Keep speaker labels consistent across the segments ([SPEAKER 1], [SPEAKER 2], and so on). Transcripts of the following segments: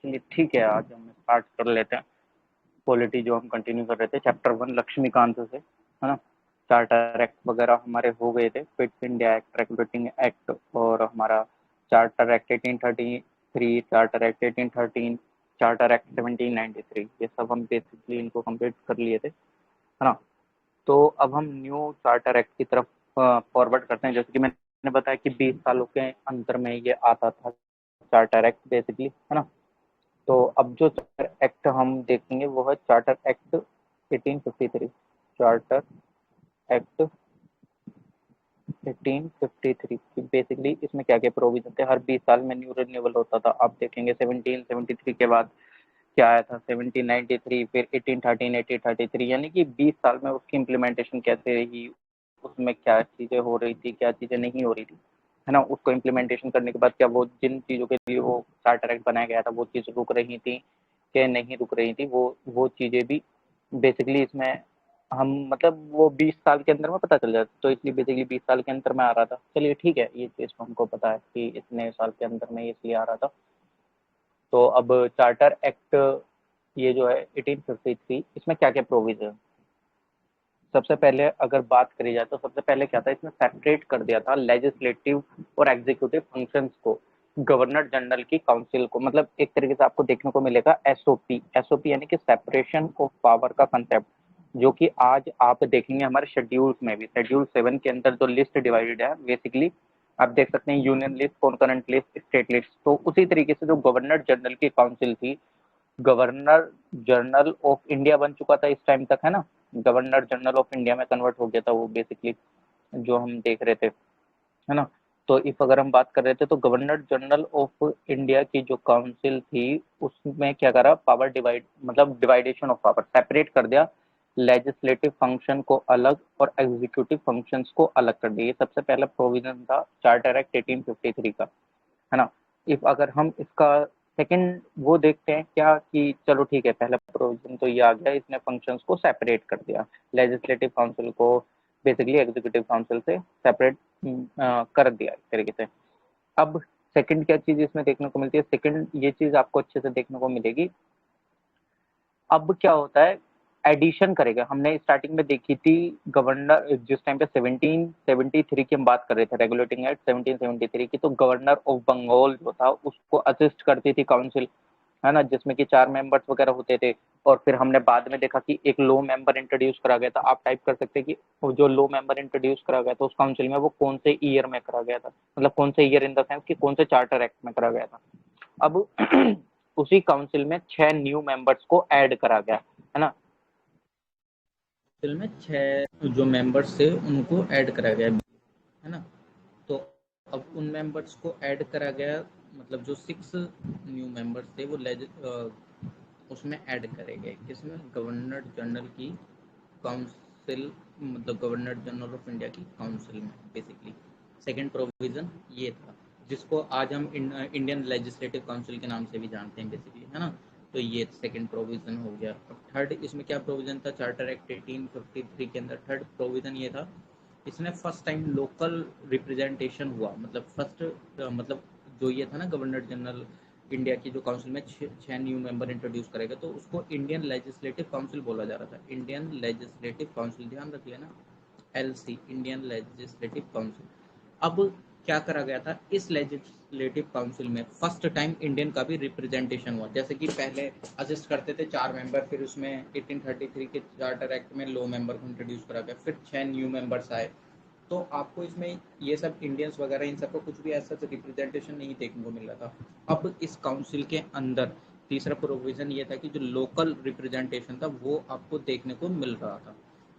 [SPEAKER 1] चलिए ठीक है, आज हम स्टार्ट कर लेते हैं पॉलिटी जो हम कंटिन्यू कर रहे थे, चैप्टर 1 लक्ष्मीकांत से, है ना। चार्टर एक्ट वगैरह हमारे हो गए थे, fit India act, regulating act, और हमारा charter act 1833, charter act 1813, charter act 1793, ये सब हम बेसिकली इनको कंप्लीट कर लिए थे, है ना। तो अब हम न्यू चार्टर एक्ट की तरफ फॉरवर्ड करते हैं। जैसे कि मैंने बताया कि 20 सालों के अंतर में ये आता था चार्टर एक्ट बेसिकली, है ना। तो अब जो चार्टर एक्ट हम देखेंगे वो है चार्टर एक्ट 1853। चार्टर एक्ट 1853 की बेसिकली इसमें क्या क्या प्रोविजन थे, हर 20 साल में न्यू रिन्यूअल होता था। आप देखेंगे 1773 के बाद क्या आया था, 1793, फिर 1813, 1833, यानी कि 20 साल में उसकी इम्प्लीमेंटेशन कैसे रही, उसमें क्या चीज़ें हो रही थी, क्या चीज़ें नहीं हो रही थी, है ना। उसको इम्प्लीमेंटेशन करने के बाद क्या वो जिन चीज़ों के लिए वो चार्टर एक्ट बनाया गया था वो चीज़ रुक रही थी क्या नहीं रुक रही थी, वो चीज़ें भी बेसिकली इसमें हम मतलब वो 20 साल के अंदर में पता चल जाता, तो इसलिए बेसिकली 20 साल के अंदर में आ रहा था। चलिए ठीक है, ये चीज़ तो हमको पता है कि इतने साल के अंदर में इसलिए आ रहा था। तो अब चार्टर एक्ट ये जो है 1853, इसमें क्या क्या प्रोविजन, सबसे पहले अगर बात करी जाए तो सबसे पहले क्या था, इसमें सेपरेट कर दिया था लेजिस्लेटिव और एग्जीक्यूटिव फंक्शंस को गवर्नर जनरल की काउंसिल को। मतलब एक तरीके से आपको देखने को मिलेगा एसओपी, एसओपी यानी कि सेपरेशन ऑफ पावर का कंसेप्ट, जो कि आज आप देखेंगे हमारे शेड्यूल्स में भी, शेड्यूल 7 के अंदर जो लिस्ट डिवाइडेड है बेसिकली आप देख सकते हैं, union list, concurrent list, state list. तो उसी तरीके से जो गवर्नर जनरल की काउंसिल थी, गवर्नर जनरल ऑफ इंडिया बन चुका था इस टाइम तक, है ना। गवर्नर जनरल ऑफ इंडिया में कन्वर्ट हो गया था वो बेसिकली, जो हम देख रहे थे, है ना। तो इफ अगर हम बात कर रहे थे तो गवर्नर जनरल ऑफ इंडिया की जो काउंसिल थी उसमें क्या करा, पावर डिवाइड मतलब डिवाइडेशन ऑफ पावर, सेपरेट कर दिया, लेजिस्लेटिव फंक्शन को अलग और एग्जीक्यूटिव फंक्शंस को अलग कर दिया। ये सबसे पहला प्रोविजन था चार्टर एक्ट 1853 का, है ना। इफ अगर हम इसका सेकंड वो देखते हैं क्या कि चलो ठीक है, पहला प्रोविजन तो ये आ गया, इसने फंक्शंस को सेपरेट कर दिया, लेजिस्लेटिव काउंसिल को बेसिकली एग्जीक्यूटिव काउंसिल से सेपरेट कर दिया एक तरीके से। अब सेकंड क्या चीज इसमें देखने को मिलती है, सेकंड ये चीज आपको अच्छे से देखने को मिलेगी। अब क्या होता है, एडिशन करेगा, हमने स्टार्टिंग में देखी थी गवर्नर जिस टाइम पे 1773 की हम बात कर रहे थे, रेगुलेटिंग एक्ट 1773 की, तो गवर्नर ऑफ बंगाल जो था उसको असिस्ट करती थी काउंसिल, है ना, जिसमें कि 4 मेंबर्स वगैरह होते थे। और फिर हमने बाद में देखा कि एक लो मेंबर इंट्रोड्यूस करा गया था। आप टाइप कर सकते हैं कि वो जो लो मेंबर इंट्रोड्यूस करा गया था उस काउंसिल में, वो कौन से ईयर में करा गया था, मतलब कौन से ईयर इन द सेंस कि कौन से चार्टर एक्ट में करा गया था। अब उसी काउंसिल में 6 न्यू मेंबर्स को ऐड करा गया, है ना। काउंसिल में 6 जो मेंबर्स थे उनको ऐड करा गया, है ना। तो अब उन मेंबर्स को ऐड करा गया, मतलब जो 6 न्यू मेंबर्स थे वो उसमें ऐड करे गए, किसमें, गवर्नर जनरल की काउंसिल, मतलब गवर्नर जनरल ऑफ इंडिया की काउंसिल में बेसिकली। सेकंड प्रोविजन ये था, जिसको आज हम इंडियन लेजिस्लेटिव काउंसिल के नाम से भी जानते हैं बेसिकली, है ना। तो ये सेकंड प्रोविजन हो गया। अब थर्ड इसमें क्या प्रोविजन था, चार्टर एक्ट 1853 के अंदर थर्ड प्रोविजन ये था, इसने फर्स्ट टाइम लोकल रिप्रेजेंटेशन हुआ, मतलब फर्स्ट मतलब जो ये था ना, गवर्नर जनरल इंडिया की जो काउंसिल में 6 न्यू मेंबर इंट्रोड्यूस करेगा, तो उसको इंडियन लेजिस्लेटिव काउंसिल बोला जा रहा था, इंडियन लेजिस्लेटिव काउंसिल, ध्यान रखिए ना, एलसी, इंडियन लेजिस्लेटिव काउंसिल। अब क्या करा गया था, इस लेजिस्लेटिव काउंसिल में फर्स्ट टाइम इंडियन का भी रिप्रेजेंटेशन हुआ। जैसे कि पहले असिस्ट करते थे 4 मेंबर, फिर उसमें 1833 के चार्टर एक्ट में लो मेंबर को इंट्रोड्यूस करा गया, फिर 6 न्यू मेंबर्स आए। तो आपको इसमें ये सब इंडियंस वगैरह इन सबका कुछ भी ऐसा रिप्रेजेंटेशन नहीं देखने को मिल रहा था। अब इस काउंसिल के अंदर तीसरा प्रोविजन ये था कि जो लोकल रिप्रेजेंटेशन था वो आपको देखने को मिल रहा था,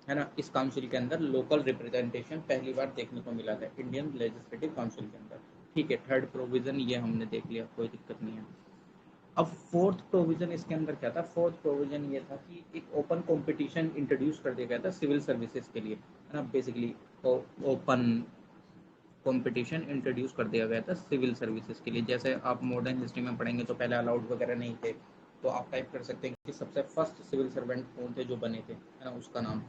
[SPEAKER 1] है ना। इस काउंसिल के अंदर लोकल रिप्रेजेंटेशन पहली बार देखने को मिला था इंडियन लेजिस्लेटिव काउंसिल के अंदर। ठीक है, थर्ड प्रोविजन ये हमने देख लिया, कोई दिक्कत नहीं है। अब फोर्थ प्रोविजन इसके अंदर क्या था, फोर्थ प्रोविजन ये था कि एक ओपन कंपटीशन इंट्रोड्यूस कर दिया गया था सिविल सर्विसेज के लिए, है ना। बेसिकली ओपन कंपटीशन इंट्रोड्यूस कर दिया गया था सिविल सर्विसेज के लिए। जैसे आप मॉडर्न हिस्ट्री में पढ़ेंगे तो पहले अलाउड वगैरह नहीं थे, तो आप टाइप कर सकते हैं कि सबसे फर्स्ट सिविल सर्वेंट कौन थे जो बने थे, है ना, उसका नाम,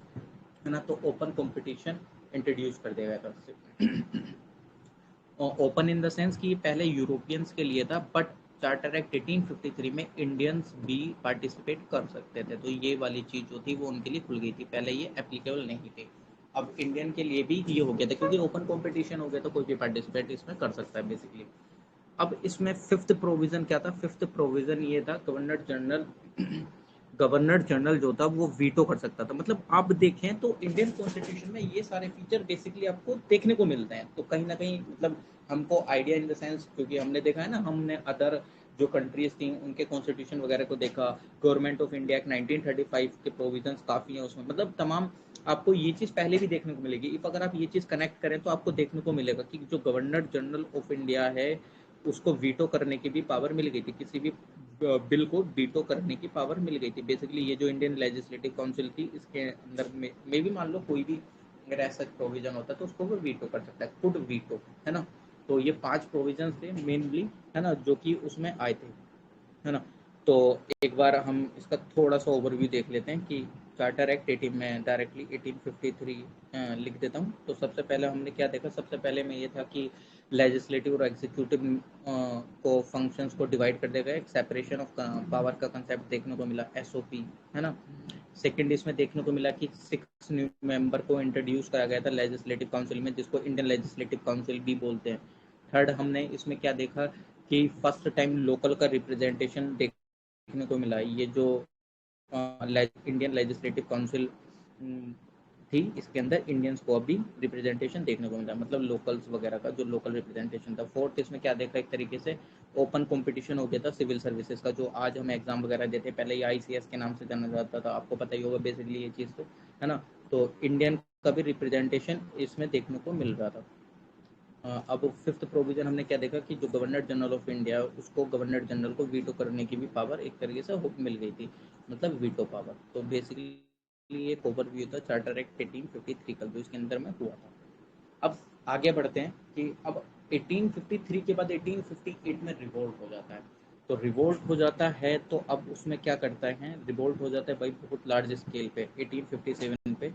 [SPEAKER 1] है ना। तो ओपन कंपटीशन इंट्रोड्यूस कर दिया गया था। ओपन इन द सेंस कि पहले यूरोपियंस के लिए था, बट चार्टर एक्ट 1853 में इंडियंस भी पार्टिसिपेट कर सकते थे, तो ये वाली चीज़ जो थी वो उनके लिए खुल गई थी, पहले ये एप्लीकेबल नहीं थी। अब इंडियन के लिए भी ये हो गया था, क्योंकि ओपन कंपटीशन हो गया तो कोई भी पार्टिसिपेट इसमें कर सकता है बेसिकली। अब इसमें फिफ्थ प्रोविजन क्या था? फिफ्थ प्रोविजन ये था, गवर्नर जनरल जो था वो वीटो कर सकता था। मतलब आप देखें तो इंडियन कॉन्स्टिट्यूशन में ये सारे फीचर बेसिकली आपको देखने को मिलते हैं, तो कहीं ना कहीं मतलब हमको आइडिया इन द सेंस, क्योंकि हमने देखा है ना, हमने अदर जो कंट्रीज थी उनके कॉन्स्टिट्यूशन वगैरह को देखा, गवर्नमेंट ऑफ इंडिया एक्ट 1935 के प्रोविजंस काफ़ी हैं उसमें, मतलब तमाम आपको ये चीज़ पहले भी देखने को मिलेगी। इफ अगर आप ये चीज़ कनेक्ट करें तो आपको देखने को मिलेगा कि जो गवर्नर जनरल ऑफ इंडिया है उसको वीटो करने की भी पावर मिल गई थी, किसी भी बिल को वीटो करने की पावर मिल गई थी। बेसिकली ये जो इंडियन लेजिस्लेटिव काउंसिल थी इसके अंदर में भी मान लो कोई भी अगर ऐसा प्रोविजन होता है तो उसको वो वीटो कर सकता है, कुड वीटो, है ना। तो ये 5 प्रोविजंस थे मेनली, है ना, जो कि उसमें आए थे, है ना। तो एक बार हम इसका थोड़ा सा ओवरव्यू देख लेते हैं कि चार्टर एक्ट 18 में डायरेक्टली 1853 लिख देता हूँ। तो सबसे पहले हमने क्या देखा, सबसे पहले में ये था कि लेजिस्लेटिव और एग्जीक्यूटिव को फंक्शंस को डिवाइड कर दिया गया, एक सेपरेशन ऑफ पावर का कंसेप्ट देखने को मिला, एसओपी, है ना। सेकेंड इसमें देखने को मिला कि 6 न्यू मेंबर को इंट्रोड्यूस करा गया था लेजिस्लेटिव काउंसिल में, जिसको इंडियन लेजिस्लेटिव काउंसिल भी बोलते हैं। थर्ड हमने इसमें क्या देखा कि फर्स्ट टाइम लोकल का रिप्रेजेंटेशन देखने को मिला। ये जो इंडियन लेजिस्लेटिव काउंसिल थी इसके अंदर इंडियंस को अभी रिप्रेजेंटेशन देखने को मिला, मतलब लोकल्स वगैरह का जो लोकल रिप्रेजेंटेशन था। फोर्थ इसमें क्या देखा, एक तरीके से ओपन कंपटीशन हो गया था सिविल सर्विसेज का, जो आज हम एग्जाम वगैरह देते, पहले ये आईसीएस के नाम से जाना जाता था, आपको पता ही होगा बेसिकली ये चीज़, तो है ना। तो इंडियन का भी रिप्रेजेंटेशन इसमें देखने को मिल रहा था। अब फिफ्थ प्रोविजन हमने क्या देखा कि जो गवर्नर जनरल ऑफ इंडिया उसको गवर्नर जनरल को वीटो करने की भी पावर एक तरीके से मिल गई थी, मतलब वीटो पावर। तो बेसिकली एक ओवरव्यू था चार्टर एक्ट 1853 का जो इसके अंदर में हुआ था। अब आगे बढ़ते हैं कि अब 1853 के बाद 1858 में रिवोल्ट हो जाता है। तो रिवोल्ट हो जाता है तो अब उसमें क्या करता है, रिवोल्ट हो जाता है भाई बहुत लार्ज स्केल पे 1857 पे,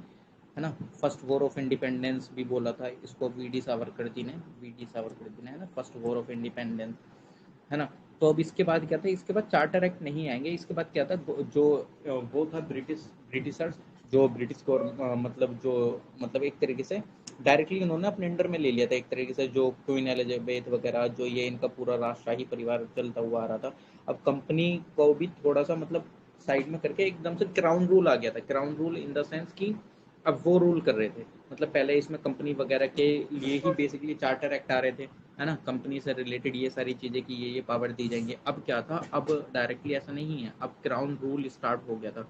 [SPEAKER 1] है ना। फर्स्ट वॉर ऑफ इंडिपेंडेंस भी बोला था इसको वी डी सावरकर जी ने, है ना, फर्स्ट वॉर ऑफ इंडिपेंडेंस, है ना। तो अब इसके बाद क्या था, इसके बाद चार्टर एक्ट नहीं आएंगे, इसके बाद क्या था जो वो था ब्रिटिशर्स, जो ब्रिटिश मतलब जो मतलब एक तरीके से डायरेक्टली उन्होंने अपने अंडर में ले लिया था एक तरीके से, जो क्वीन एलिजाबेथ वगैरह जो ये इनका पूरा राजशाही परिवार चलता हुआ आ रहा था। अब कंपनी को भी थोड़ा सा मतलब साइड में करके एकदम से क्राउन रूल आ गया था। Crown rule in the sense कि अब वो रूल कर रहे थे, मतलब पहले इसमें कंपनी वगैरह के लिए ही बेसिकली चार्टर एक्ट आ रहे थे, है ना, कंपनी से रिलेटेड ये सारी चीज़ें कि ये पावर दी जाएंगे। अब क्या था, अब डायरेक्टली ऐसा नहीं है, अब क्राउन रूल स्टार्ट हो गया था।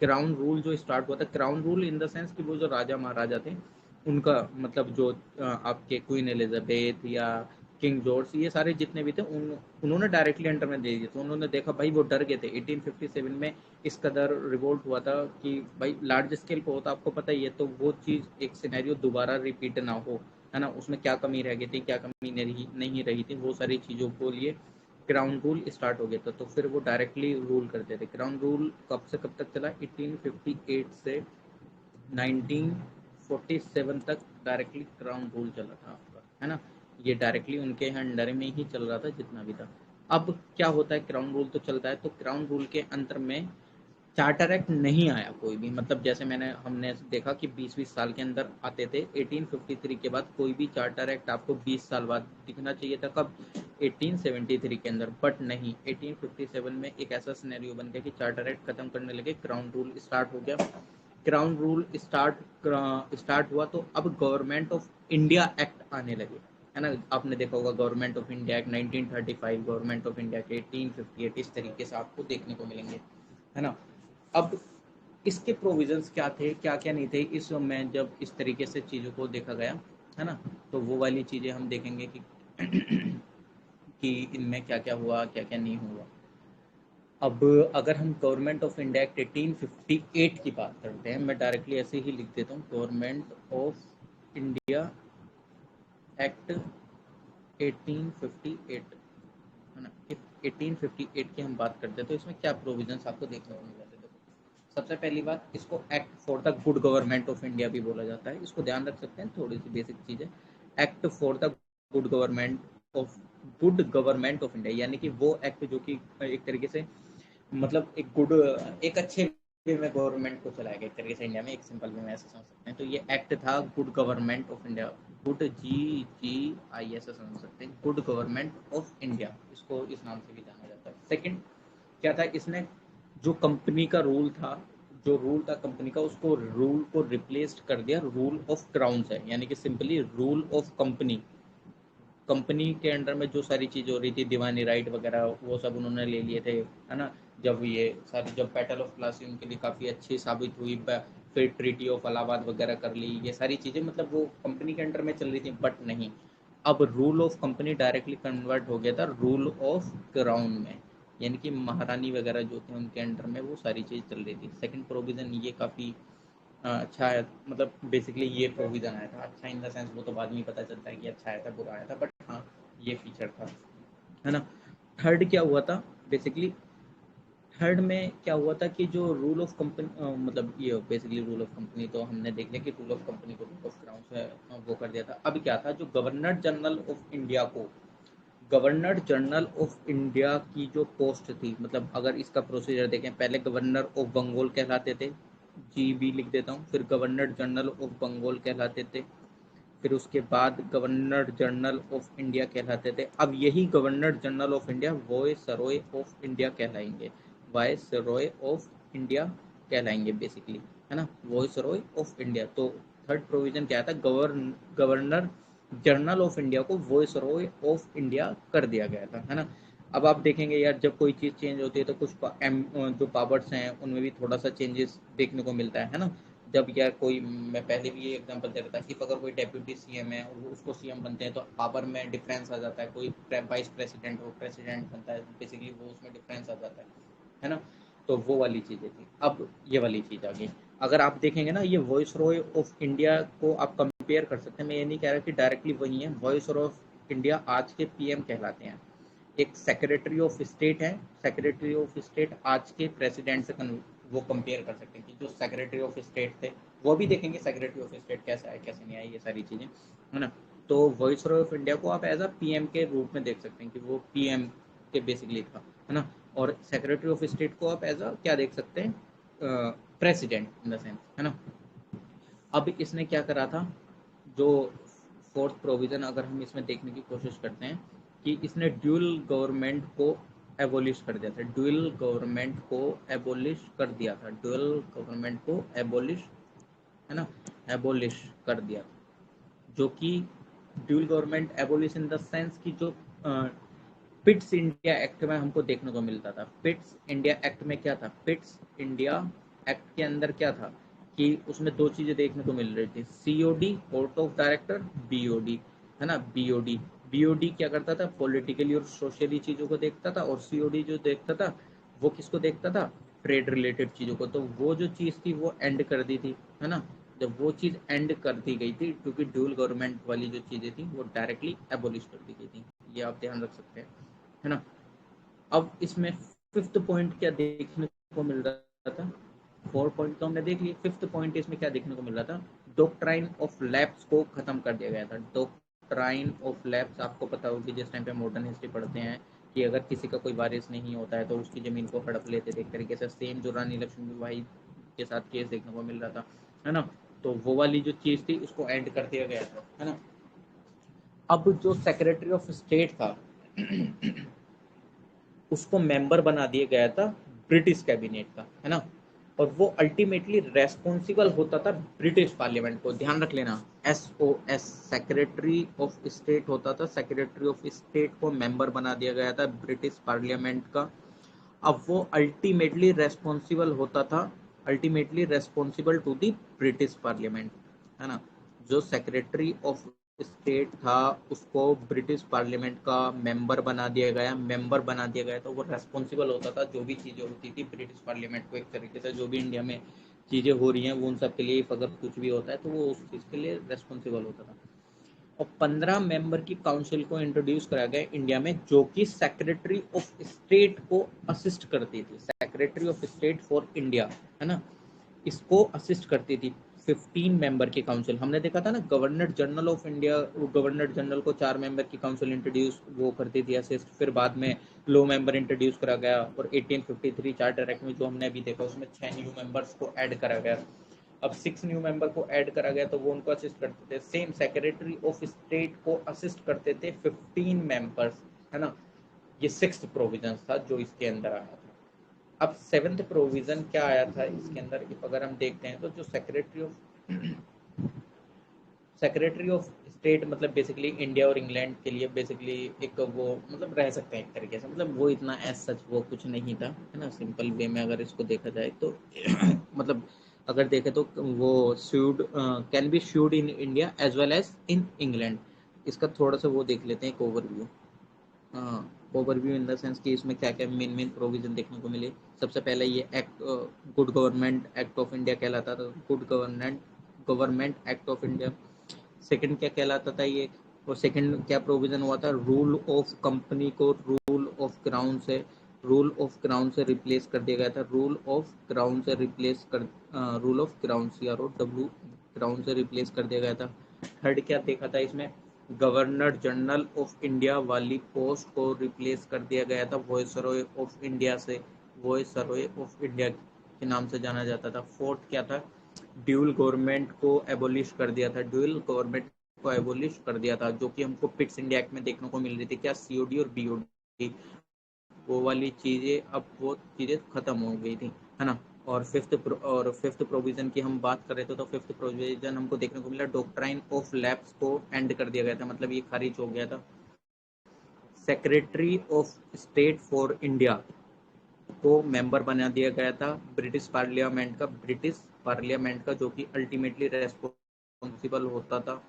[SPEAKER 1] क्राउन रूल जो स्टार्ट हुआ था, crown rule in the sense कि वो जो राजा महाराजा थे उनका मतलब जो आपके क्वीन एलिजाबेथ या किंग जॉर्ज ये सारे जितने भी थे उन्होंने डायरेक्टली अंडर में दे दिए। तो उन्होंने देखा भाई वो डर गए थे 1857 में, इस कदर रिवोल्ट हुआ था कि भाई लार्ज स्केल पे होता, आपको पता ही है, तो वो चीज़ एक सिनेरियो दोबारा रिपीट ना हो, है ना, उसमें क्या कमी रह गई थी क्या कमी नहीं रही थी, वो सारी चीज़ों को लिए क्राउन रूल स्टार्ट हो गया था। तो फिर वो डायरेक्टली रूल करते थे। क्राउन रूल कब से कब तक चला, 1858 से 1947 तक डायरेक्टली क्राउन रूल चला था आपका, है ना। ये डायरेक्टली उनके अंडर में ही चल रहा था जितना भी था। अब क्या होता है, क्राउन रूल तो चलता है, तो क्राउन रूल के अंतर में चार्टर एक्ट नहीं आया कोई भी, मतलब जैसे हमने देखा कि 20-20 साल के अंदर आते थे, 1853 के बाद कोई भी चार्टर एक्ट आपको 20 साल बाद दिखना चाहिए था, कब, 1873 के अंदर, बट नहीं, 1857 में एक ऐसा सिनेरियो बन गया कि चार्टर एक्ट खत्म करने लगे, क्राउन रूल स्टार्ट हो गया। क्राउन रूल स्टार्ट हुआ तो अब गवर्नमेंट ऑफ इंडिया एक्ट आने लगे, है ना। आपने देखा होगा government of India act 1935, government of India के 1858, इस तरीके से आपको देखने को मिलेंगे, है ना। अब इसके प्रोविजंस क्या थे क्या क्या नहीं थे, इस में जब इस तरीके से चीज़ों को देखा गया, है ना, तो वो वाली चीज़ें हम देखेंगे कि कि इनमें क्या क्या हुआ क्या क्या नहीं हुआ। अब अगर हम गवर्नमेंट ऑफ इंडिया एक्ट 1858 की बात करते हैं, मैं डायरेक्टली ऐसे ही लिख देता हूँ, गवर्नमेंट ऑफ इंडिया एक्ट 1858, है ना। 1858 की हम बात करते हैं तो इसमें क्या प्रोविजंस आपको देखने को मिल जाते हैं। देखो, सबसे पहली बात, इसको act for the good government of India भी बोला जाता है, इसको ध्यान रख सकते हैं, थोड़ी सी बेसिक चीज़ है। Act for the good government of good government of India, यानी कि वो एक्ट जो कि एक तरीके से मतलब एक अच्छे वे में गवर्नमेंट को चलाया गया एक तरीके से इंडिया में, एक सिंपल वे में ऐसे समझ सकते हैं। तो ये एक्ट था good government of India, good GGI ऐसा समझ सकते हैं, गुड गवर्नमेंट ऑफ इंडिया, इसको इस नाम से भी जाना जाता है। सेकंड क्या था, इसने जो कंपनी का रूल था, जो रूल था कंपनी का, उसको रूल को रिप्लेस कर दिया रूल ऑफ क्राउन से, यानी कि simply rule of company. Company के अंडर में जो सारी चीज़ हो रही थी, दीवानी राइट वगैरह, वो सब उन्होंने ले लिए थे, है ना। जब ये सारी, जब बैटल ऑफ प्लासी उनके लिए काफ़ी अच्छी साबित हुई, फिर ट्रीटी ऑफ इलाहाबाद वगैरह कर ली, ये सारी चीज़ें मतलब वो कंपनी के अंडर में चल रही थी। बट नहीं, अब rule of company directly convert हो गया था रूल ऑफ क्राउन में, यानी कि महारानी वगैरह जो थे उनके अंडर में वो सारी चीज़ चल रही थी। सेकंड प्रोविज़न ये काफ़ी अच्छा है, मतलब बेसिकली ये प्रोविज़न आया था। अच्छा इन द सेंस वो तो बाद में पता चलता है कि अच्छा आया था बुरा आया था, बट हाँ ये फीचर था, है ना। थर्ड क्या हुआ था, बेसिकली थर्ड में क्या हुआ था कि जो रूल ऑफ कंपनी, मतलब ये बेसिकली रूल ऑफ कंपनी तो हमने देख लिया कि रूल ऑफ कंपनी को रूल ऑफ क्राउन से वो कर दिया था। अब क्या था, जो गवर्नर जनरल ऑफ इंडिया को, गवर्नर जनरल ऑफ इंडिया की जो पोस्ट थी, मतलब अगर इसका प्रोसीजर देखें, पहले गवर्नर ऑफ बंगाल कहलाते थे, GB लिख देता हूँ, फिर गवर्नर जनरल ऑफ बंगाल कहलाते थे, फिर उसके बाद गवर्नर जनरल ऑफ इंडिया कहलाते थे। अब यही Governor General of India Viceroy of India कहलाएंगे, वायसरॉय ऑफ इंडिया कहलाएंगे बेसिकली, है ना, वायसरॉय ऑफ इंडिया। तो थर्ड प्रोविजन क्या था, गवर्नर जनरल ऑफ इंडिया को वायसरॉय ऑफ इंडिया कर दिया गया था, है ना। अब आप देखेंगे यार, जब कोई चीज़ चेंज होती है तो कुछ जो पावर्स हैं उनमें भी थोड़ा सा चेंजेस देखने को मिलता है ना। जब यार कोई, मैं पहले भी ये एग्जांपल दे रहा था कि अगर कोई डेप्यूटी CM है और उसको CM बनते हैं तो पावर में डिफरेंस आ जाता है, कोई वाइस प्रेसिडेंट हो प्रेसिडेंट बनता है, बेसिकली वो उसमें डिफरेंस आ जाता है ना। तो वो वाली चीज़ें थी। अब ये वाली चीज़ आ गई, अगर आप देखेंगे ना, ये वॉइस रॉय ऑफ इंडिया को आप कंपेयर कर सकते हैं। मैं ये नहीं कह रहा कि डायरेक्टली वही है, वॉइस रॉय ऑफ इंडिया आज के PM कहलाते हैं। एक सेक्रेटरी ऑफ स्टेट है, सेक्रेटरी ऑफ स्टेट आज के प्रेसिडेंट से वो कंपेयर कर सकते हैं कि जो सेक्रेटरी ऑफ स्टेट थे, वो भी देखेंगे सेक्रेटरी ऑफ स्टेट कैसा है कैसे नहीं है, ये सारी चीज़ें, है ना। तो वॉइस रॉय ऑफ इंडिया को आप एज अ PM के रूप में देख सकते हैं कि वो PM के बेसिकली था, है ना। और सेक्रेटरी ऑफ स्टेट को आप एज अ क्या देख सकते हैं, प्रेसिडेंट इन द सेंस, है ना। अब इसने क्या करा था, जो फोर्थ प्रोविज़न अगर हम इसमें देखने की कोशिश करते हैं कि इसने ड्यूल गवर्नमेंट को एबोलिश कर दिया था, ड्यूल गवर्नमेंट को एबोलिश कर दिया था, ड्यूल गवर्नमेंट को एबोलिश, है ना, एबोलिश कर दिया, जो कि dual government abolish in the sense कि जो पिट्स इंडिया एक्ट में हमको देखने को मिलता था। पिट्स इंडिया एक्ट में क्या था, पिट्स इंडिया एक्ट के अंदर क्या था कि उसमें दो चीजें देखने को मिल रही थी, COD court of director, BOD, है ना, BOD क्या करता था, पॉलिटिकली और सोशली चीजों को देखता था, और COD जो देखता था वो किसको देखता था, ट्रेड रिलेटेड चीजों को। तो वो जो चीज थी वो एंड कर दी थी, है ना। जब वो चीज एंड कर दी गई थी, क्योंकि ड्यूल गवर्नमेंट वाली जो चीजें थी वो डायरेक्टली एबोलिश कर दी गई थी, ये आप ध्यान रख सकते हैं, है ना। अब इसमें फिफ्थ पॉइंट क्या देखने को मिल रहा था, 4 पॉइंट तो हमने देख लिए, फिफ्थ पॉइंट इसमें क्या देखने को मिल रहा था, डॉक्ट्राइन ऑफ लैप्स को खत्म कर दिया गया था। डॉक्ट्राइन ऑफ लैप्स आपको पता होगी, जिस टाइम पे मॉडर्न हिस्ट्री पढ़ते हैं कि अगर किसी का कोई वारिस नहीं होता है तो उसकी जमीन को हड़प लेते थे, एक तरीके से सेम जो रानी लक्ष्मीबाई के साथ केस देखने को मिल रहा था, है ना। तो वो वाली जो चीज थी उसको एंड कर दिया गया था, है ना। अब जो सेक्रेटरी ऑफ स्टेट था उसको मेंबर बना दिया गया था ब्रिटिश कैबिनेट का, है ना। और वो अल्टीमेटली रेस्पॉन्सिबल होता था ब्रिटिश पार्लियामेंट को, ध्यान रख लेना, SOS, सेक्रेटरी ऑफ स्टेट होता था, सेक्रेटरी ऑफ स्टेट को मेंबर बना दिया गया था ब्रिटिश पार्लियामेंट का। अब वो अल्टीमेटली रेस्पॉन्सिबल होता था, ultimately responsible to the British parliament, है ना। जो सेक्रेटरी ऑफ स्टेट था उसको ब्रिटिश पार्लियामेंट का मेंबर बना दिया गया, मेंबर बना दिया गया तो वो रेस्पॉन्सिबल होता था जो भी चीज़ें होती थी ब्रिटिश पार्लियामेंट को, एक तरीके से जो भी इंडिया में चीज़ें हो रही हैं वो उन सब के लिए, अगर कुछ भी होता है तो वो उस चीज़ के लिए रेस्पॉन्सिबल होता था। और 15 मेंबर की काउंसिल को इंट्रोड्यूस करा गया इंडिया में, जो कि सेक्रेटरी ऑफ स्टेट को असिस्ट करती थी, secretary of state for India, है ना, इसको असिस्ट करती थी। 15 मेंबर की काउंसिल। हमने देखा था ना governor General of India, governor general को 4 मेंबर की काउंसिल इंट्रोड्यूस वो करती थी असिस्ट, फिर बाद में लो मेंबर इंट्रोड्यूस करा गया और 1853 चार्टर एक्ट में जो हमने अभी देखा उसमें 6 न्यू मेंबर्स को ऐड करा गया। अब 6 न्यू मेंबर को ऐड करा गया तो वो उनको असिस्ट करते थे। सेम सेक्रेटरी ऑफ स्टेट को असिस्ट करते थे 15 मेंबर्स, है ना। ये 6th प्रोविजन था जो इसके अंदर आया था। अब 7th प्रोविजन क्या आया था इसके अंदर, अगर हम देखते हैं तो जो सेक्रेटरी ऑफ स्टेट मतलब बेसिकली इंडिया और इंग्लैंड के लिए बेसिकली एक वो मतलब रह सकते हैं एक तरीके से, मतलब वो इतना एज सच वो कुछ नहीं था, है ना। सिंपल वे में अगर इसको देखा जाए तो मतलब अगर देखें तो वो sued can be should in India as well as in England. इसका थोड़ा सा वो देख लेते हैं एक overview. Overview in the sense कि इसमें क्या क्या मेन मेन प्रोविजन देखने को मिले। सबसे पहले ये act good government act of India कहलाता था, good government act of India. Second क्या कहलाता था ये, और सेकंड क्या प्रोविजन हुआ था, रूल ऑफ कंपनी को रूल ऑफ क्राउन से रिप्लेस कर दिया गया था। रूल ऑफ क्राउन से रिप्लेस कर rule of crown CROW crown से रिप्लेस कर दिया गया था। थर्ड क्या देखा था इसमें, गवर्नर जनरल ऑफ इंडिया वाली पोस्ट को रिप्लेस कर दिया गया था वॉइसरॉय ऑफ इंडिया से, वॉइसरॉय ऑफ इंडिया के नाम से जाना जाता था। फोर्थ क्या था, ड्यूल गवर्नमेंट को एबोलिश कर दिया था, ड्यूल गवर्नमेंट को एबोलिश कर दिया था, जो कि हमको पिट्स इंडिया एक्ट में देखने को मिल रही थी। क्या COD और BOD वो वाली चीजें अब वो चीजें खत्म हो गई थी, है ना। और फिफ्थ प्रोविजन की हम बात कर रहे थे तो फिफ्थ प्रोविजन हमको देखने को मिला, डॉक्ट्राइन ऑफ लैप्स को एंड कर दिया गया था, मतलब ये खारिज हो गया था। Secretary of state for India को मेंबर बना दिया गया था ब्रिटिश पार्लियामेंट का, जो कि अल्टीमेटली रेस्पॉन्सिबल होता था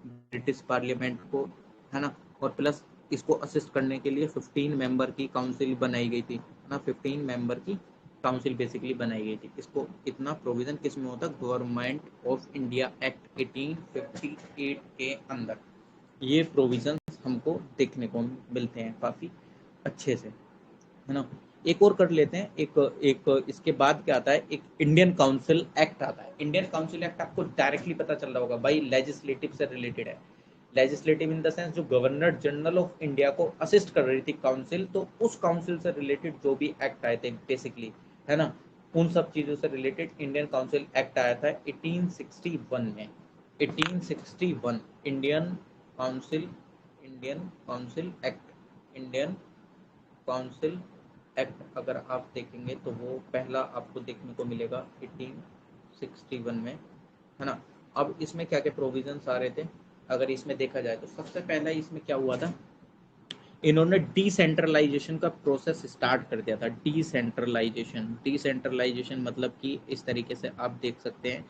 [SPEAKER 1] ब्रिटिश पार्लियामेंट को, है ना। और प्लस इसको असिस्ट करने के लिए 15 मेंबर की काउंसिल बनाई गई थी, है ना। 15 मेंबर की काउंसिल बेसिकली बनाई गई थी। इसको इतना प्रोविजन किस में होता, गवर्नमेंट ऑफ इंडिया एक्ट 1858 के अंदर ये प्रोविजन हमको देखने को मिलते हैं काफी अच्छे से, है ना। एक और कर लेते हैं, एक एक इसके बाद क्या आता है, एक इंडियन काउंसिल एक्ट आता है। इंडियन काउंसिल एक्ट आपको डायरेक्टली पता चल रहा होगा भाई, लेजिस्लेटिव से रिलेटेड है। लेजिस्लेटिव इन द सेंस जो गवर्नर जनरल ऑफ इंडिया को असिस्ट कर रही थी काउंसिल, तो उस काउंसिल से रिलेटेड जो भी एक्ट आए थे बेसिकली, है ना, उन सब चीजों से रिलेटेड इंडियन काउंसिल एक्ट आया था 1861 में। 1861 इंडियन काउंसिल एक्ट अगर आप देखेंगे तो वो पहला आपको देखने को मिलेगा 1861 में, है ना। अब इसमें क्या क्या प्रोविजंस आ रहे थे अगर इसमें देखा जाए तो सबसे पहला इसमें क्या हुआ था, इन्होंने डिसेंट्रलाइजेशन का प्रोसेस स्टार्ट कर दिया था। डिसेंट्रलाइजेशन मतलब कि इस तरीके से आप देख सकते हैं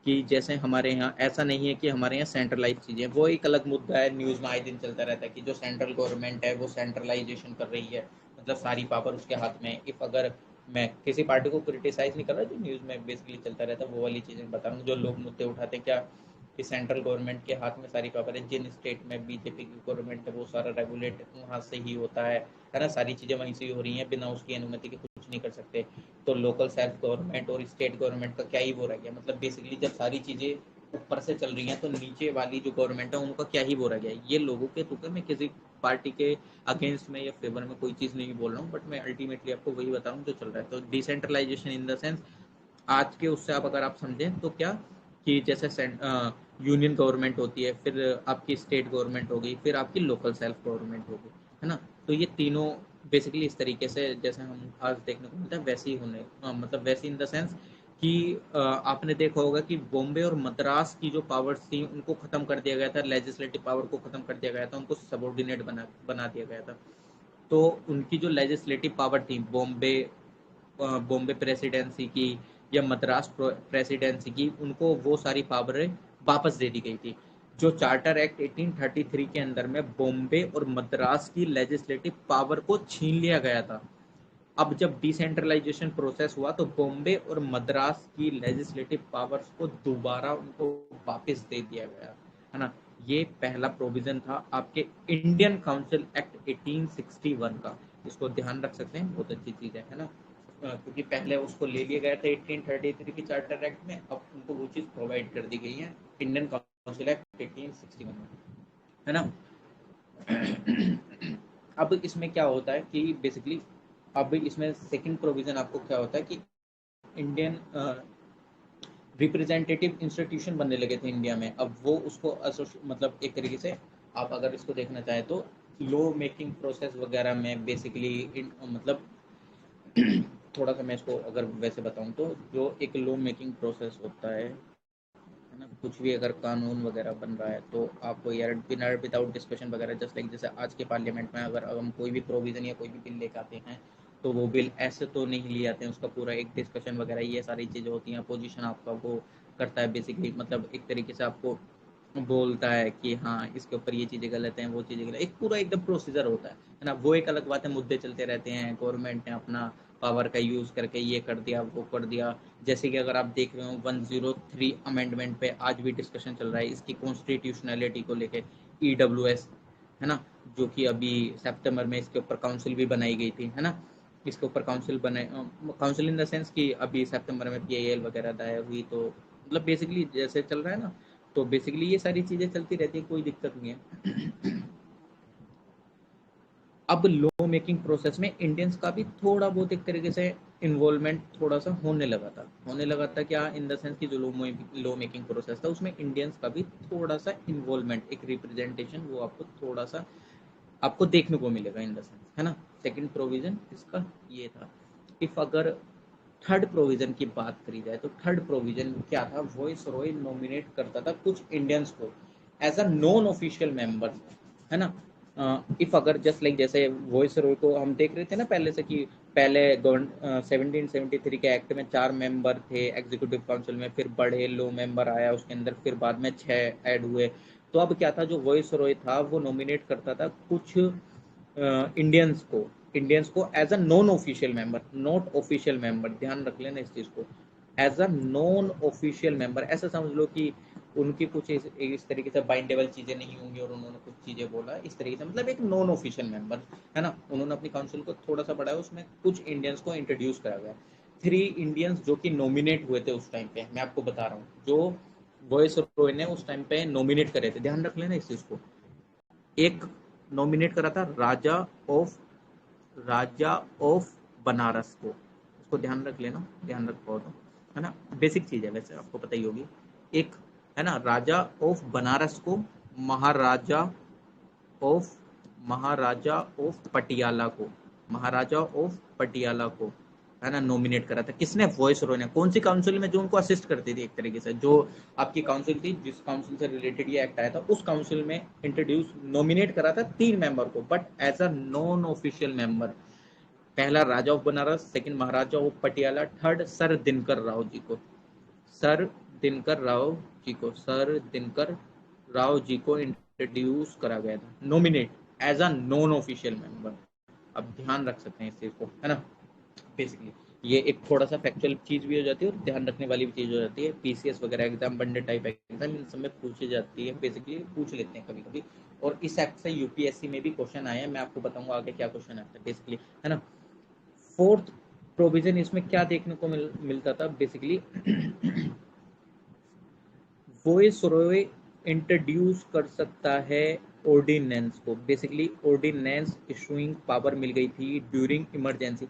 [SPEAKER 1] कि जैसे हमारे यहाँ ऐसा नहीं है कि हमारे यहाँ सेंट्रलाइज चीजें, वो एक अलग मुद्दा है, न्यूज में आए दिन चलता रहता है कि जो सेंट्रल गवर्नमेंट है वो सेंट्रलाइजेशन कर रही है, मतलब सारी पावर उसके हाथ में। इफ अगर मैं किसी पार्टी को क्रिटिसाइज नहीं कर रहा, जो न्यूज में बेसिकली चलता रहता है वो वाली चीजें बता रहा हूँ। जो लोग मुद्दे उठाते हैं क्या कि सेंट्रल गवर्नमेंट के हाथ में सारी पावर है, जिन स्टेट में बीजेपी की गवर्नमेंट है वो सारा रेगुलेट वहाँ से ही होता है ना, सारी चीज़ें वहीं से ही हो रही हैं, बिना उसकी अनुमति के कुछ नहीं कर सकते। तो लोकल सेल्फ गवर्नमेंट और स्टेट गवर्नमेंट का क्या ही वो रह गया, मतलब बेसिकली जब सारी चीज़ें ऊपर से चल रही हैं तो नीचे वाली जो गवर्नमेंट है उनका क्या ही वो रह गया। ये लोगों के तुके, मैं किसी पार्टी के अगेंस्ट में या फेवर में कोई चीज़ नहीं बोल रहा हूँ, बट मैं अल्टीमेटली आपको वही बता रहा हूँ जो चल रहा है। तो डिसेंट्रलाइजेशन इन द सेंस आज के उससे आप अगर आप समझें तो क्या कि जैसे यूनियन गवर्नमेंट होती है, फिर आपकी स्टेट गवर्नमेंट होगी, फिर आपकी लोकल सेल्फ गवर्नमेंट होगी, है ना। तो ये तीनों बेसिकली इस तरीके से जैसे हम आज देखने को मिलता है वैसे ही होने मतलब वैसे इन द सेंस कि आपने देखा होगा कि बॉम्बे और मद्रास की जो पावर्स थी उनको खत्म कर दिया गया था, लेजिस्लेटिव पावर को खत्म कर दिया गया था, उनको सबॉर्डिनेट बना दिया गया था। तो उनकी जो लेजिस्लेटिव पावर थी बॉम्बे प्रेसिडेंसी की या मद्रास प्रेसिडेंसी की, उनको वो सारी पावरें वापस दे दी गई थी। जो चार्टर एक्ट 1833 के अंदर में बॉम्बे और मद्रास की लेजिस्लेटिव पावर को छीन लिया गया था। अब जब डिसेंट्रलाइजेशन प्रोसेस हुआ तो बॉम्बे और मद्रास की लेजिस्लेटिव पावर्स को दोबारा उनको वापस दे दिया गया, है ना। ये पहला प्रोविजन था आपके इंडियन काउंसिल एक्ट 1861 का, इसको ध्यान रख सकते हैं, बहुत अच्छी चीज है ना। क्योंकि पहले उसको ले लिया गया था 1833 की चार्टर एक्ट में, अब उनको वो चीज़ प्रोवाइड कर दी गई है इंडियन काउंसिल एक्ट 1861 में, है ना। अब इसमें क्या होता है कि बेसिकली अब इसमें सेकंड प्रोविजन आपको क्या होता है कि इंडियन रिप्रेजेंटेटिव इंस्टीट्यूशन बनने लगे थे इंडिया में। अब वो उसको मतलब एक तरीके से आप अगर इसको देखना चाहें तो लॉ मेकिंग प्रोसेस वगैरह में बेसिकली मतलब थोड़ा सा मैं इसको अगर वैसे बताऊं तो जो एक लॉ मेकिंग प्रोसेस होता है ना, कुछ भी अगर कानून वगैरह बन रहा है तो आपको यार बिना विदाउट डिस्कशन वगैरह, जस्ट लाइक जैसे आज के पार्लियामेंट में अगर हम कोई भी प्रोविजन या कोई भी बिल लेकर आते हैं तो वो बिल ऐसे तो नहीं लिए आते हैं, उसका पूरा एक डिस्कशन वगैरह ये सारी चीज़ें होती हैं, अपोजिशन आपका वो करता है बेसिकली, मतलब एक तरीके से आपको बोलता है कि हाँ इसके ऊपर ये चीज़ें गलत हैं, वो चीज़ें गलत, एक पूरा एकदम प्रोसीजर होता है ना। वो एक अलग बात है, मुद्दे चलते रहते हैं, गवर्नमेंट ने अपना पावर का यूज़ करके ये कर दिया वो कर दिया। जैसे कि अगर आप देख रहे हो 103 अमेंडमेंट पे आज भी डिस्कशन चल रहा है इसकी कॉन्स्टिट्यूशनलिटी को लेके, EWS, है ना, जो कि अभी सितंबर में इसके ऊपर काउंसिल भी बनाई गई थी, है ना। इसके ऊपर काउंसिल बने, काउंसिल इन द सेंस कि अभी सितंबर में PIL वगैरह दायर हुई, तो मतलब बेसिकली जैसे चल रहा है ना, तो बेसिकली ये सारी चीज़ें चलती रहती है, कोई दिक्कत नहीं है। अब लॉ मेकिंग प्रोसेस में इंडियंस का भी थोड़ा बहुत एक तरीके से इन्वॉल्वमेंट थोड़ा सा होने लगा था क्या, इन द सेंस कि जो लॉ मेकिंग प्रोसेस था उसमें इंडियंस का भी थोड़ा सा इन्वॉल्वमेंट, एक रिप्रेजेंटेशन वो आपको थोड़ा सा आपको देखने को मिलेगा इन द सेंस, है ना। सेकंड प्रोविजन इसका ये था। इफ अगर थर्ड प्रोविजन की बात करी जाए तो थर्ड प्रोविजन क्या था, वॉइस रॉय नॉमिनेट करता था कुछ इंडियंस को as a non official member, है ना। इफ अगर जस्ट लाइक जैसे वॉइस रॉय को हम देख रहे थे ना पहले से कि पहले 1773 के एक्ट में 4 मेंबर थे एग्जीक्यूटिव काउंसिल में, फिर बड़े लो मेंबर आया उसके अंदर, फिर बाद में 6 ऐड हुए। तो अब क्या था, जो वॉइस रॉय था वो नॉमिनेट करता था कुछ इंडियंस को as a non official member, not official member, ध्यान रख लेना इस चीज़ को, as a non official member. ऐसा समझ लो कि उनकी कुछ इस तरीके से बाइंडेबल चीज़ें नहीं होंगी और उन्होंने कुछ चीज़ें बोला इस तरीके से, मतलब एक नॉन ऑफिशियल मेंबर, है ना। उन्होंने अपनी काउंसिल को थोड़ा सा बढ़ाया, उसमें कुछ इंडियंस को इंट्रोड्यूस करा गया। 3 इंडियंस जो कि नॉमिनेट हुए थे उस टाइम पे, मैं आपको बता रहा हूँ, जो वॉइस रॉय ने उस टाइम पे नॉमिनेट करे थे, ध्यान रख लेना इस चीज़ को। एक नॉमिनेट करा था राजा ऑफ बनारस को, उसको ध्यान रख लेना, ध्यान रख पाओ तो, है ना। बेसिक चीज़ है वैसे, आपको पता ही होगी। एक है ना राजा ऑफ बनारस को, महाराजा ऑफ महाराजा ऑफ पटियाला को, महाराजा ऑफ पटियाला को, है ना, नॉमिनेट करा था किसने, वॉइस रॉय ने। कौन सी काउंसिल में, जो उनको असिस्ट करती थी एक तरीके से, जो आपकी काउंसिल थी जिस काउंसिल से रिलेटेड ये एक्ट आया था, उस काउंसिल में इंट्रोड्यूस नॉमिनेट करा था 3 मेंबर को, but as a non official member. पहला Raja of Banaras, second Maharaja of Patiala, third sir Dinkar Rao ji को, सर दिनकर राव सर दिनकर राव जी को इंट्रोड्यूस करा गया था, nominate as a non official member. अब ध्यान रख सकते हैं इस चीज को, है ना। बेसिकली ये एक थोड़ा सा फैक्चुअल चीज भी हो जाती है और ध्यान रखने वाली भी चीज हो जाती है। PCS वगैरह एग्जाम, बनडे टाइप एग्जाम, इन सब में पूछी जाती है, बेसिकली पूछ लेते हैं कभी कभी। और इस एक्ट से UPSC में भी क्वेश्चन आए हैं, मैं आपको बताऊंगा आगे क्या क्वेश्चन आता है बेसिकली, है ना। फोर्थ प्रोविजन इसमें क्या देखने को मिलता था बेसिकली, वॉइस रॉय इंट्रोड्यूस कर सकता है ऑर्डिनेंस को, बेसिकली ऑर्डिनेंस इशूइंग पावर मिल गई थी ड्यूरिंग इमरजेंसी।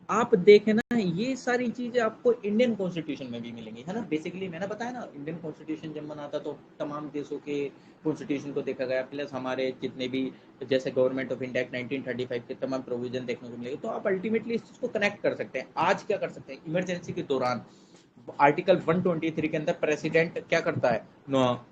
[SPEAKER 1] आप देखें ना, ये सारी चीजें आपको इंडियन कॉन्स्टिट्यूशन में भी मिलेंगी, है ना। बेसिकली मैंने बताया ना, इंडियन कॉन्स्टिट्यूशन जब बना था तो तमाम देशों के कॉन्स्टिट्यूशन को देखा गया, प्लस हमारे जितने भी जैसे गवर्नमेंट ऑफ इंडिया 1935 के तमाम प्रोविजन देखने को मिलेंगे। तो आप अल्टीमेटली इस चीज को कनेक्ट कर सकते हैं। आज क्या कर सकते हैं, इमरजेंसी के दौरान आर्टिकल 123 के अंदर प्रेसिडेंट क्या करता है,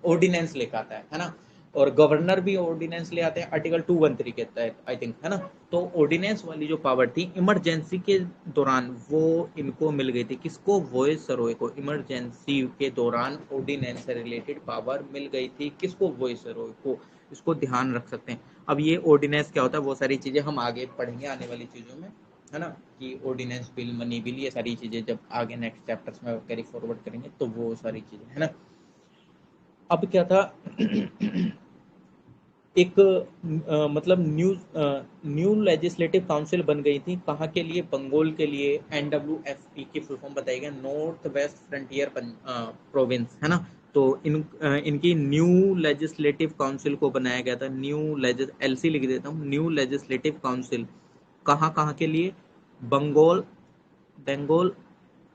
[SPEAKER 1] ऑर्डिनेंस लेकर आता है ना। और गवर्नर भी ऑर्डिनेंस ले आते हैं आर्टिकल 213 के तहत, आई थिंक, है ना। तो ऑर्डिनेंस वाली जो पावर थी इमरजेंसी के दौरान वो इनको मिल गई थी, किसको, वॉइस रॉय को। इमरजेंसी के दौरान ऑर्डिनेंस से रिलेटेड पावर मिल गई थी किसको, वॉइस रॉय को। इसको ध्यान रख सकते हैं। अब ये ऑर्डिनेंस क्या होता है, वो सारी चीजें हम आगे पढ़ेंगे आने वाली चीजों में, है ना, कि ऑर्डिनेंस बिल, मनी बिल, ये सारी चीजें जब आगे नेक्स्ट चैप्टर्स में कैरी फॉरवर्ड करेंगे तो वो सारी चीजें, है ना। अब क्या था एक मतलब न्यू लेजिस्लेटिव काउंसिल बन गई थी, कहाँ के लिए? बंगाल के लिए। NWFP की फुल फॉर्म बताइएगा, नॉर्थ वेस्ट फ्रंटियर प्रोविंस, है ना। तो इनकी न्यू लेजिस्लेटिव काउंसिल को बनाया गया था, LC लिख देता हूँ, न्यू लेजिस्लेटिव काउंसिल। कहाँ कहाँ के लिए? बंगाल, बंगाल,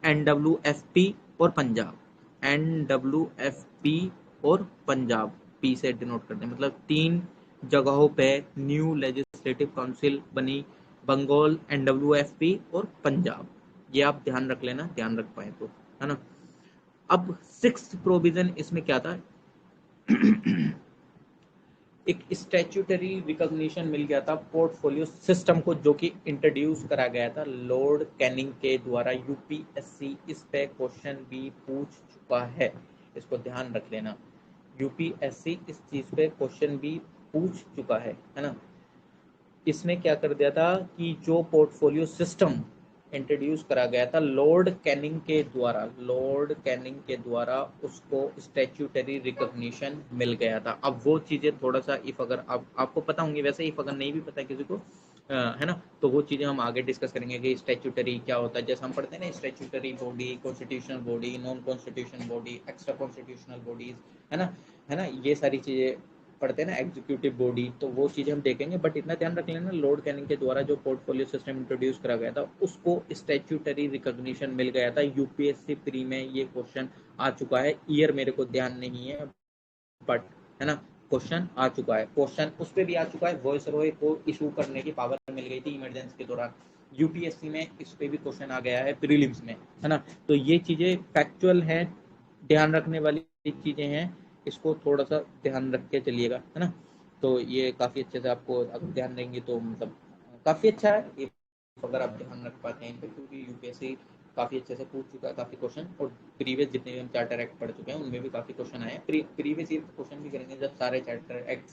[SPEAKER 1] NWFP और पंजाब। NWFP और पंजाब, पी से डिनोट करते हैं, मतलब 3 जगहों पे न्यू लेजिस्लेटिव काउंसिल बनी, बंगाल, NWFP और पंजाब। ये आप ध्यान रख लेना, ध्यान रख पाए तो, है ना। अब 6th प्रोविजन इसमें क्या था? एक स्टैट्यूटरी रिकॉग्निशन मिल गया था पोर्टफोलियो सिस्टम को, जो कि इंट्रोड्यूस करा गया था लॉर्ड कैनिंग के द्वारा। यूपीएससी इस पे क्वेश्चन भी पूछ चुका है, इसको ध्यान रख लेना। यूपीएससी इस चीज पे क्वेश्चन भी पूछ चुका है ना। इसने क्या कर दिया था कि जो पोर्टफोलियो सिस्टम इंट्रोड्यूस करा गया था लॉर्ड कैनिंग के द्वारा, लॉर्ड कैनिंग के द्वारा उसको स्टैट्यूटरी रिकॉग्निशन मिल गया था। अब वो चीज़ें थोड़ा सा, इफ अगर आपको पता होंगी, वैसे इफ अगर नहीं भी पता किसी को, है ना, तो वो चीज़ें हम आगे डिस्कस करेंगे कि स्टैट्यूटरी क्या होता है। जैसे हम पढ़ते हैं ना, statutory body, constitutional body, non constitutional body, extra constitutional bodies, है ना, ये सारी चीज़ें पढ़ते हैं ना, एग्जीक्यूटिव बॉडी, तो वो चीज़ें हम देखेंगे। बट इतना ध्यान रख लेना, लॉर्ड कैनिंग के द्वारा जो पोर्टफोलियो सिस्टम इंट्रोड्यूस करा गया था उसको स्टैट्यूटरी रिकॉग्निशन मिल गया था। यूपीएससी प्री में ये क्वेश्चन आ चुका है, ईयर मेरे को ध्यान नहीं है, बट, है ना, क्वेश्चन आ चुका है। क्वेश्चन उस पर भी आ चुका है, वॉइस रॉय को इशू करने की पावर मिल गई थी इमरजेंसी के दौरान। यूपीएससी में इस पे भी क्वेश्चन आ गया है प्रीलिम्स में, है ना। तो ये चीज़ें फैक्चुअल है, ध्यान रखने वाली चीज़ें हैं, इसको थोड़ा सा ध्यान रख के चलिएगा, है ना। तो ये काफ़ी अच्छे से आपको अगर ध्यान देंगे तो मतलब काफ़ी अच्छा है ये, अगर आप ध्यान रख पाते हैं इन पे, क्योंकि यूपीएससी काफ़ी अच्छे से पूछ चुका है काफ़ी क्वेश्चन, और प्रीवियस जितने भी हम चार्टर एक्ट पढ़ चुके हैं उनमें भी काफ़ी क्वेश्चन आए हैं। प्रीवियस ईयर के क्वेश्चन भी करेंगे जब सारे चार्टर एक्ट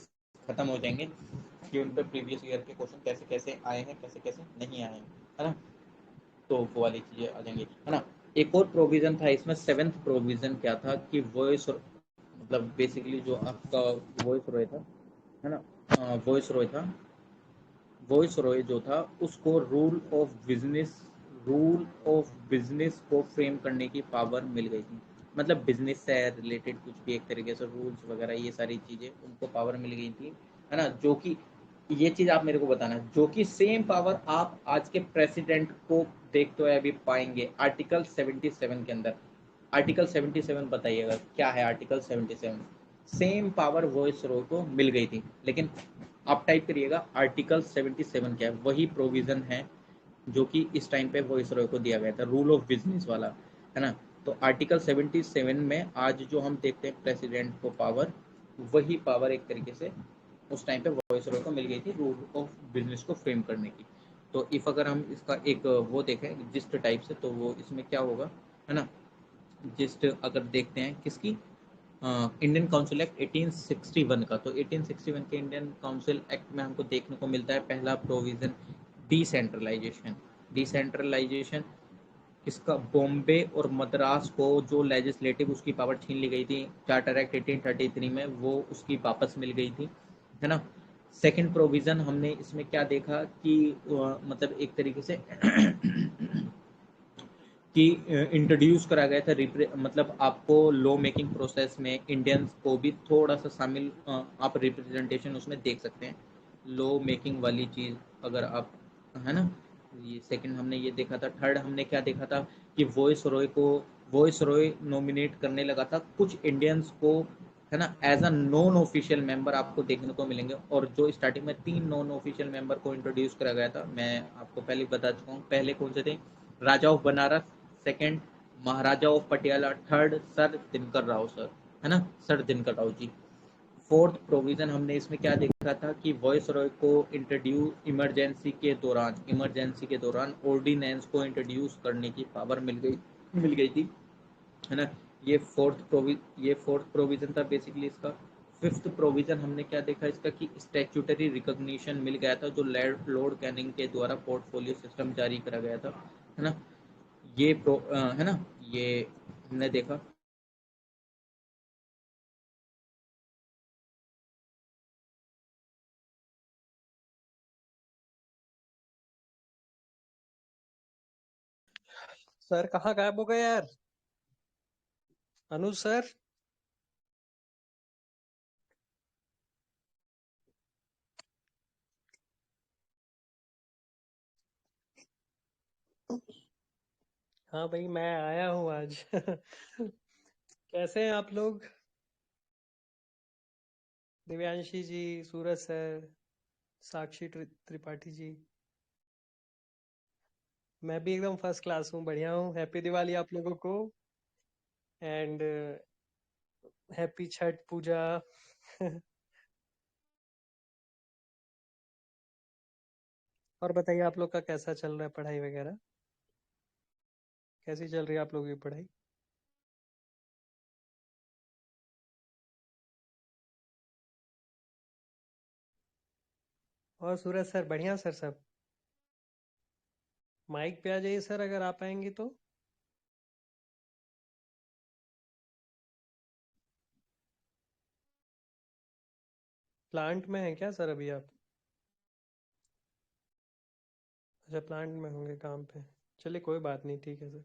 [SPEAKER 1] खत्म हो जाएंगे, कि उन पर प्रीवियस ईयर के क्वेश्चन कैसे कैसे आए हैं, कैसे कैसे नहीं आए हैं, है ना। तो वो वाली चीज़ें आ जाएंगी, है ना। एक और प्रोविज़न था इसमें, 7th प्रोविज़न क्या था कि वॉइस, मतलब बेसिकली जो आपका वॉइस रॉय था, है ना, वॉइस रॉय था, वॉइस रॉय जो था उसको रूल ऑफ बिजनेस को फ्रेम करने की पावर मिल गई थी। मतलब बिजनेस से रिलेटेड कुछ भी एक तरीके से रूल्स वगैरह, ये सारी चीज़ें उनको पावर मिल गई थी, है ना। जो कि ये चीज़ आप मेरे को बताना, जो कि सेम पावर आप आज के प्रेसिडेंट को देखते हुए अभी पाएंगे आर्टिकल 77 के अंदर। आर्टिकल 77 बताइएगा क्या है आर्टिकल 77? सेम पावर वॉइस रो को मिल गई थी, लेकिन आप टाइप करिएगा आर्टिकल 77 क्या है, वही प्रोविजन है जो कि इस टाइम पे वॉइस रॉय को दिया गया था, रूल ऑफ बिजनेस वाला, है ना। तो आर्टिकल 77 में आज जो हम देखते हैं प्रेसिडेंट को पावर, वही पावर एक तरीके से उस टाइम पे वॉइस रॉय को मिल गई थी रूल ऑफ बिजनेस को फ्रेम करने की। तो इफ अगर हम इसका एक वो देखें जिस्ट टाइप से, तो वो इसमें क्या होगा, है ना। जिस्ट अगर देखते हैं किसकी, इंडियन काउंसिल एक्ट 1861 का, तो 1861 के इंडियन काउंसिल एक्ट में हमको देखने को मिलता है पहला प्रोविजन, डिसेंट्रलाइजेशन। डिसेंट्रलाइजेशन किसका? बॉम्बे और मद्रास को जो लेजिस्लेटिव उसकी पावर छीन ली गई थी चार्टर एक्ट 1833 में, वो उसकी वापस मिल गई थी, है ना। सेकंड प्रोविजन हमने इसमें क्या देखा कि मतलब एक तरीके से कि इंट्रोड्यूस करा गया था, मतलब आपको लॉ मेकिंग प्रोसेस में इंडियंस को भी थोड़ा सा शामिल, आप रिप्रेजेंटेशन उसमें देख सकते हैं, लॉ मेकिंग वाली चीज़ अगर आप, है ना। ये सेकंड हमने ये देखा था। थर्ड हमने क्या देखा था कि वॉइस रॉय नॉमिनेट करने लगा था कुछ इंडियंस को, है ना, as a non official member आपको देखने को मिलेंगे। और जो स्टार्टिंग में 3 नॉन ऑफिशियल मेंबर को इंट्रोड्यूस करा गया था, मैं आपको पहले बता चुका हूँ। पहले कौन से थे? Raja of Banaras, second Maharaja of Patiala, third sir Dinkar Rao sir, है ना, sir Dinkar Rao ji. Fourth provision हमने इसमें क्या देखा था कि वॉइस रॉय को इंट्रोड्यूस इमरजेंसी के दौरान ऑर्डिनेंस को इंट्रोड्यूस करने की पावर मिल गई थी, है ना। ये फोर्थ प्रोविजन था बेसिकली इसका। फिफ्थ प्रोविजन हमने क्या देखा इसका कि स्टैट्यूटरी रिकॉग्निशन मिल गया था जो लॉर्ड कैनिंग के द्वारा पोर्टफोलियो सिस्टम जारी करा गया था, है ना। है ना, ये हमने देखा।
[SPEAKER 2] सर कहाँ गायब हो गए यार? अनुज सर। हाँ भाई, मैं आया हूँ आज। कैसे हैं आप लोग? दिव्यांशी जी, सूरज सर, साक्षी त्रिपाठी जी। मैं भी एकदम फर्स्ट क्लास हूँ, बढ़िया हूँ। हैप्पी दिवाली आप लोगों को। एंड हैप्पी छठ पूजा। और बताइए, आप लोग का कैसा चल रहा है पढ़ाई वगैरह? कैसी चल रही है आप लोगों की पढ़ाई? और सूरज सर, बढ़िया सर सब? माइक पे आ जाइए सर, अगर आप आएंगे तो। प्लांट में है क्या सर अभी आप? अच्छा, प्लांट में होंगे काम पे। चलिए कोई बात नहीं, ठीक है सर।